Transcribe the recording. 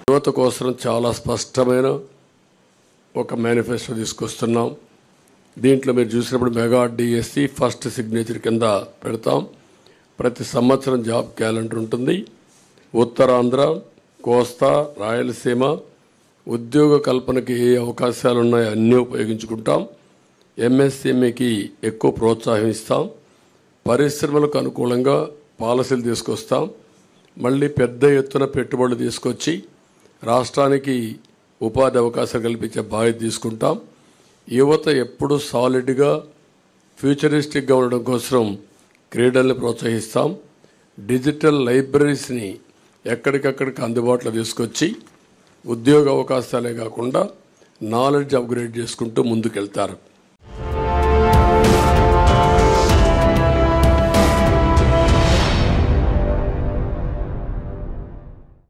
యువత కోసం చాలా స్పష్టమైన ఒక మేనిఫెస్టో తీసుకొస్తున్నాం. దీంట్లో మీరు చూసినప్పుడు మెగా డిఎస్సి ఫస్ట్ సిగ్నేచర్ కింద పెడతాం. ప్రతి సంవత్సరం జాబ్ క్యాలెండర్ ఉంటుంది. ఉత్తరాంధ్ర, కోస్తా, రాయలసీమ ఉద్యోగ కల్పనకి ఏ అవకాశాలు ఉన్నాయో అన్నీ ఉపయోగించుకుంటాం. ఎంఎస్ఎంఈకి ఎక్కువ ప్రోత్సాహం ఇస్తాం. పరిశ్రమలకు అనుకూలంగా పాలసీలు తీసుకొస్తాం. మళ్ళీ పెద్ద ఎత్తున పెట్టుబడులు తీసుకొచ్చి రాష్ట్రానికి ఉపాధి అవకాశాలు కల్పించే బాధ్యత తీసుకుంటాం. యువత ఎప్పుడు సాలిడ్గా ఫ్యూచరిస్టిక్గా ఉండడం కోసం క్రీడల్ని ప్రోత్సహిస్తాం. డిజిటల్ లైబ్రరీస్ని ఎక్కడికక్కడికి అందుబాటులో తీసుకొచ్చి ఉద్యోగ అవకాశాలే కాకుండా నాలెడ్జ్ అప్గ్రేడ్ చేసుకుంటూ ముందుకెళ్తారు.